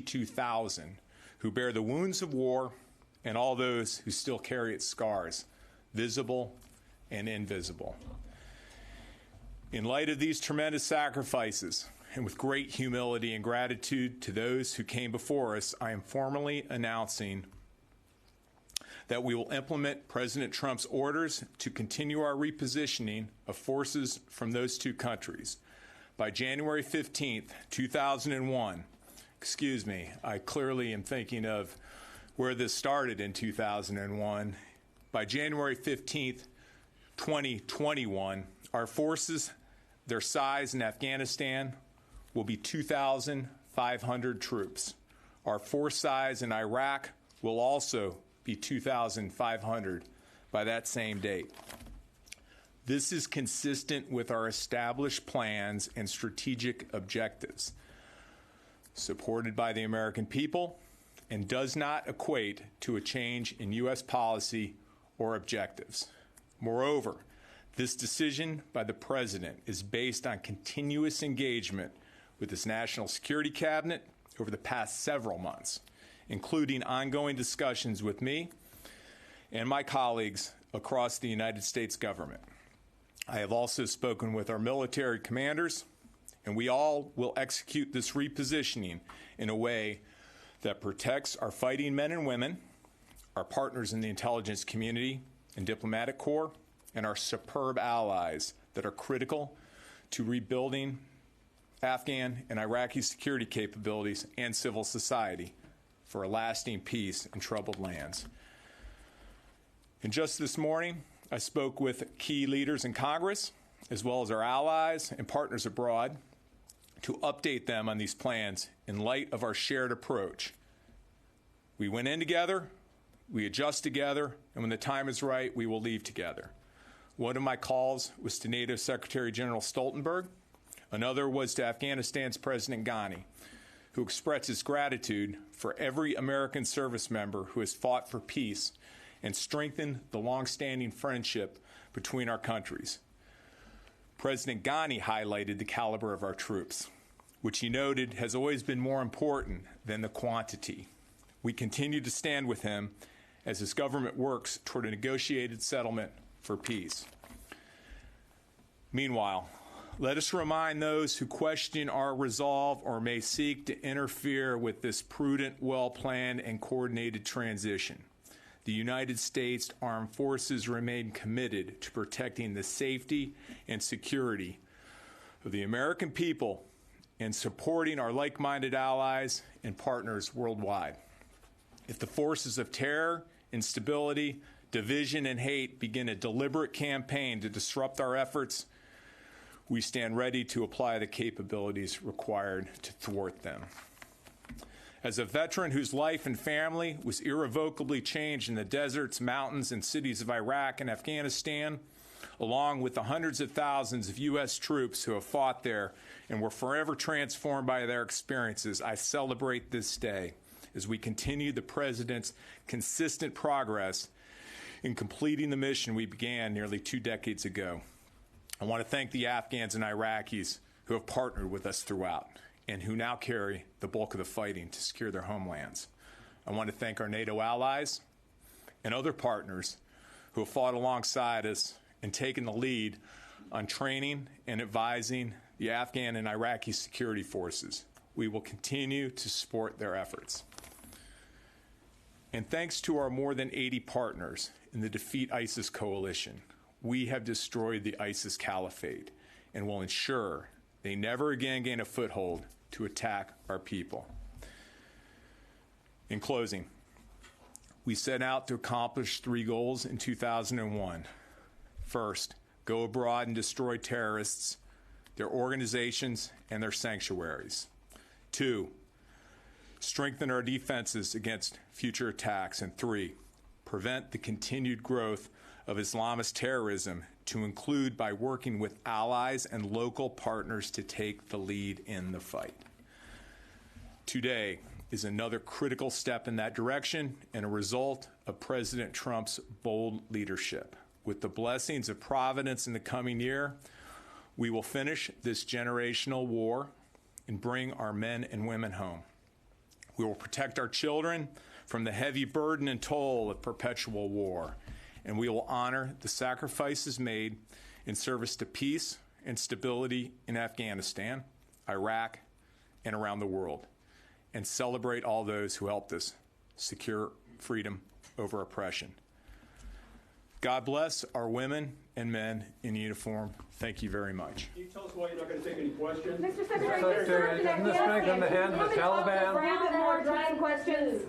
152,000 who bear the wounds of war and all those who still carry its scars, visible and invisible. In light of these tremendous sacrifices, and with great humility and gratitude to those who came before us, I am formally announcing that we will implement President Trump's orders to continue our repositioning of forces from those two countries. By January 15th, 2001, I clearly am thinking of where this started in 2001. By January 15th, 2021, our forces, their size in Afghanistan, will be 2,500 troops. Our force size in Iraq will also be 2,500 by that same date. This is consistent with our established plans and strategic objectives, supported by the American people, and does not equate to a change in U.S. policy or objectives. Moreover, this decision by the President is based on continuous engagement with his National Security Cabinet over the past several months, including ongoing discussions with me and my colleagues across the United States government. I have also spoken with our military commanders, and we all will execute this repositioning in a way that protects our fighting men and women, our partners in the intelligence community and diplomatic corps, and our superb allies that are critical to rebuilding Afghan and Iraqi security capabilities and civil society for a lasting peace in troubled lands. And just this morning, I spoke with key leaders in Congress, as well as our allies and partners abroad, to update them on these plans in light of our shared approach. We went in together, we adjust together, and when the time is right, we will leave together. One of my calls was to NATO Secretary General Stoltenberg. Another was to Afghanistan's President Ghani, who expressed his gratitude for every American service member who has fought for peace and strengthened the long-standing friendship between our countries. President Ghani highlighted the caliber of our troops, which he noted has always been more important than the quantity. We continue to stand with him as his government works toward a negotiated settlement for peace. Meanwhile, let us remind those who question our resolve or may seek to interfere with this prudent, well-planned, and coordinated transition. The United States Armed Forces remain committed to protecting the safety and security of the American people and supporting our like-minded allies and partners worldwide. If the forces of terror, instability, division, and hate begin a deliberate campaign to disrupt our efforts, we stand ready to apply the capabilities required to thwart them. As a veteran whose life and family was irrevocably changed in the deserts, mountains, and cities of Iraq and Afghanistan, along with the hundreds of thousands of U.S. troops who have fought there and were forever transformed by their experiences, I celebrate this day as we continue the President's consistent progress in completing the mission we began nearly 2 decades ago. I want to thank the Afghans and Iraqis who have partnered with us throughout and who now carry the bulk of the fighting to secure their homelands. I want to thank our NATO allies and other partners who have fought alongside us and taken the lead on training and advising the Afghan and Iraqi security forces. We will continue to support their efforts. And thanks to our more than 80 partners in the Defeat ISIS coalition, we have destroyed the ISIS caliphate and will ensure they never again gain a foothold to attack our people. In closing, we set out to accomplish 3 goals in 2001. First, go abroad and destroy terrorists, their organizations, and their sanctuaries. 2, strengthen our defenses against future attacks. And 3, prevent the continued growth of Islamist terrorism, to include by working with allies and local partners to take the lead in the fight. Today is another critical step in that direction and a result of President Trump's bold leadership. With the blessings of Providence in the coming year, we will finish this generational war and bring our men and women home. We will protect our children from the heavy burden and toll of perpetual war, and we will honor the sacrifices made in service to peace and stability in Afghanistan, Iraq, and around the world, and celebrate all those who helped us secure freedom over oppression. God bless our women and men in uniform. Thank you very much. Can you tell us why you're not going to take any questions? Mr. Secretary, Isn't this strength in the hands of the Taliban? More questions.